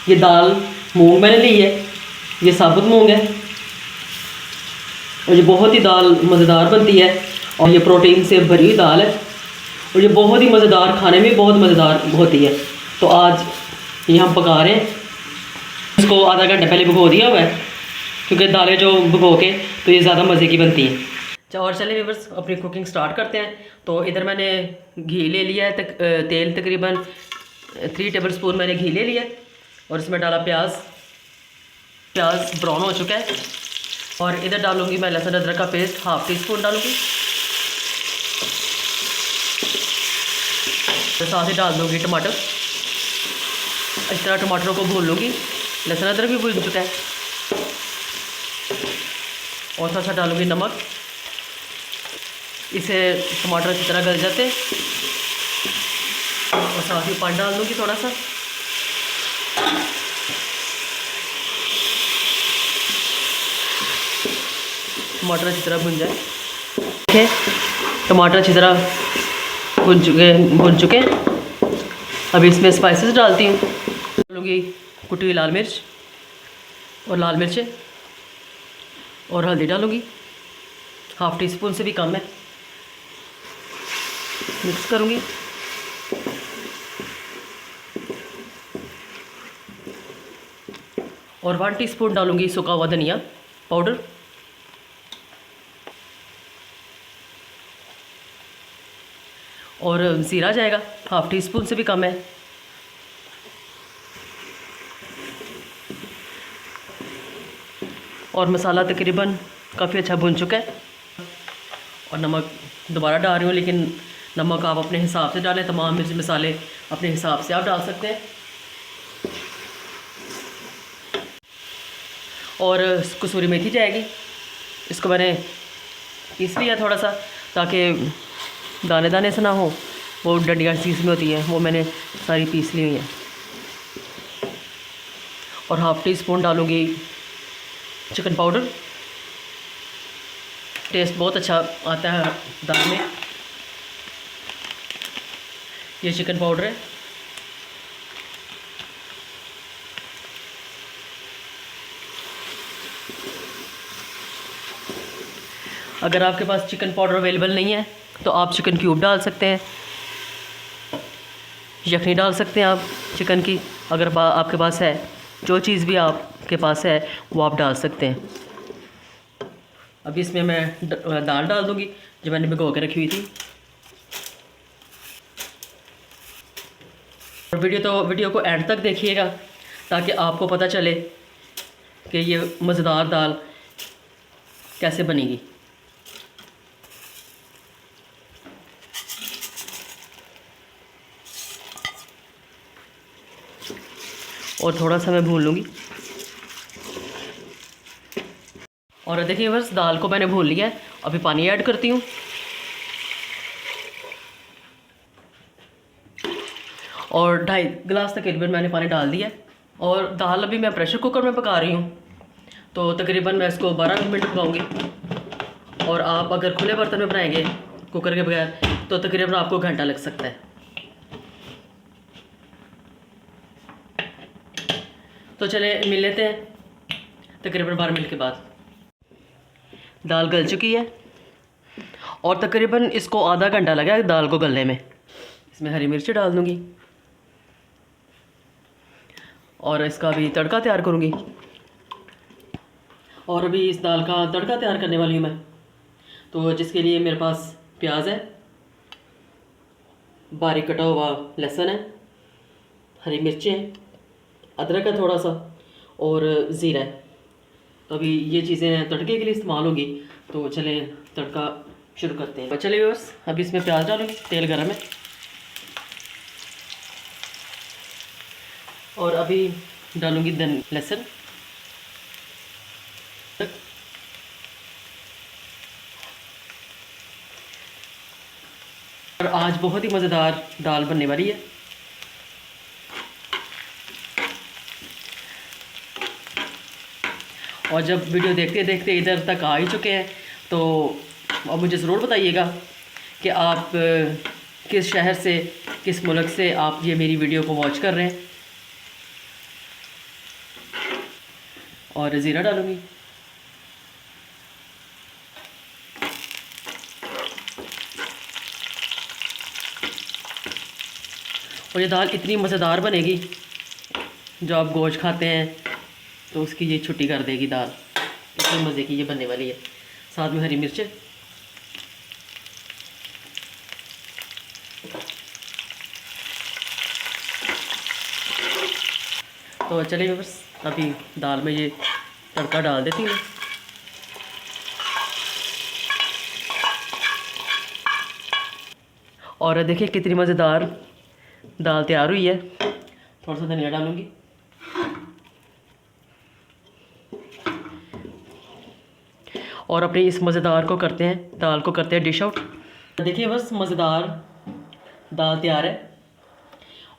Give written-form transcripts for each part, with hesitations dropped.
ये दाल मूंग मैंने ली है, ये साबुत मूंग है और ये बहुत ही दाल मज़ेदार बनती है और ये प्रोटीन से भरी हुई दाल है और ये बहुत ही मज़ेदार, खाने में बहुत मज़ेदार होती है। तो आज ये हम पका रहे हैं। इसको आधा घंटा पहले भिगो दिया हुआ है क्योंकि दालें जो भिगो के तो ये ज़्यादा मज़े की बनती हैं। और चलिए व्यूअर्स अपनी कुकिंग स्टार्ट करते हैं। तो इधर मैंने घी ले लिया है, तेल तकरीबन 3 टेबलस्पून मैंने घी ले लिया है और इसमें डाला प्याज ब्राउन हो चुका है। और इधर डालूंगी मैं लहसुन अदरक का पेस्ट, हाफ टी स्पून डालूंगी। तो साथ ही डाल दूंगी टमाटर। इस तरह टमाटरों को भून लूँगी। लहसुन अदरक भी भून चुका है और थोड़ा सा डालूंगी नमक। इसे टमाटर अच्छी तरह गल जाते और साथ ही पानी डाल दूँगी थोड़ा सा। टमाटर अच्छी तरह भुन जाए। ठीक है, टमाटर अच्छी तरह भुन चुके हैं। अभी इसमें स्पाइसेस डालती हूँ। डालूँगी कुटी हुई लाल मिर्च और लाल मिर्चें और हल्दी डालूँगी, हाफ टी स्पून से भी कम है। मिक्स करूँगी। और 1 टीस्पून डालूँगी सूखा हुआ धनिया पाउडर। और ज़ीरा जाएगा, हाफ टी स्पून से भी कम है। और मसाला तकरीबन काफ़ी अच्छा भुन चुका है। और नमक दोबारा डाल रही हूँ, लेकिन नमक आप अपने हिसाब से डालें। तमाम मिर्च मसाले अपने हिसाब से आप डाल सकते हैं। और कसूरी मेथी जाएगी, इसको मैंने पीस लिया थोड़ा सा ताकि दाने दाने से ना हो। वो डंडियाँ सी में होती हैं, वो मैंने सारी पीस ली हुई हैं। और हाफ टी स्पून डालूँगी चिकन पाउडर। टेस्ट बहुत अच्छा आता है दाल में। ये चिकन पाउडर है। अगर आपके पास चिकन पाउडर अवेलेबल नहीं है तो आप चिकन क्यूब डाल सकते हैं, यखनी डाल सकते हैं आप चिकन की। अगर आपके पास है, जो चीज़ भी आपके पास है वो आप डाल सकते हैं। अभी इसमें मैं दाल डाल दूँगी जो मैंने भिगो के रखी हुई थी। और वीडियो को एंड तक देखिएगा ताकि आपको पता चले कि ये मज़ेदार दाल कैसे बनेगी। और थोड़ा सा मैं भून लूँगी। और देखिए बस दाल को मैंने भून लिया है। अभी पानी ऐड करती हूँ। और 2.5 गिलास तकरीबन मैंने पानी डाल दिया है। और दाल अभी मैं प्रेशर कुकर में पका रही हूँ, तो तकरीबन मैं इसको 12 मिनट पकाऊँगी। और आप अगर खुले बर्तन में बनाएंगे कुकर के बगैर तो तकरीबन आपको घंटा लग सकता है। तो चले मिल लेते हैं तकरीबन 12 मिनट के बाद। दाल गल चुकी है और तकरीबन इसको आधा घंटा लगा है दाल को गलने में। इसमें हरी मिर्च डाल दूँगी और इसका भी तड़का तैयार करूँगी। और अभी इस दाल का तड़का तैयार करने वाली हूँ मैं। तो जिसके लिए मेरे पास प्याज है, बारीक कटा हुआ लहसुन है, हरी मिर्चें हैं, अदरक है थोड़ा सा और ज़ीरा है। तो अभी ये चीज़ें तड़के के लिए इस्तेमाल होगी। तो चले तड़का शुरू करते हैं। चलिए व्यूअर्स अभी इसमें प्याज डालूँगी, तेल गर्म है। और अभी डालूँगी लहसुन। और आज बहुत ही मज़ेदार दाल बनने वाली है। और जब वीडियो देखते देखते इधर तक आ ही चुके हैं तो अब मुझे ज़रूर बताइएगा कि आप किस शहर से, किस मुल्क से आप ये मेरी वीडियो को वॉच कर रहे हैं। और ज़ीरा डालूँगी। और ये दाल इतनी मज़ेदार बनेगी, जो आप गोश्त खाते हैं तो उसकी ये छुट्टी कर देगी दाल। इतनी मज़े की ये बनने वाली है। साथ में हरी मिर्च। तो चलिए बस अभी दाल में ये तड़का डाल देती हूँ। और देखिए कितनी मज़ेदार दाल तैयार हुई है। थोड़ा सा धनिया डालूँगी। और अपने इस मज़ेदार को करते हैं, दाल को करते हैं डिश आउट। देखिए बस मज़ेदार दाल तैयार है।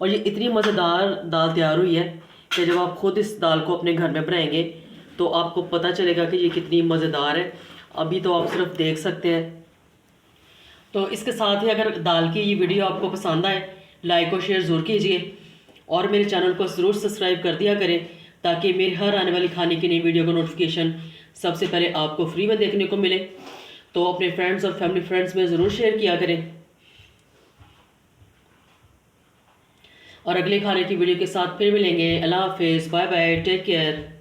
और ये इतनी मज़ेदार दाल तैयार हुई है कि जब आप ख़ुद इस दाल को अपने घर में बनाएंगे तो आपको पता चलेगा कि ये कितनी मज़ेदार है। अभी तो आप सिर्फ देख सकते हैं। तो इसके साथ ही अगर दाल की ये वीडियो आपको पसंद आए, लाइक और शेयर ज़रूर कीजिए और मेरे चैनल को ज़रूर सब्सक्राइब कर दिया करें, ताकि मेरी हर आने वाली खाने की नई वीडियो का नोटिफिकेशन सबसे पहले आपको फ्री में देखने को मिले। तो अपने फ्रेंड्स और फैमिली फ्रेंड्स में ज़रूर शेयर किया करें। और अगले खाने की वीडियो के साथ फिर मिलेंगे। अल्लाह हाफिज़, बाय बाय, टेक केयर।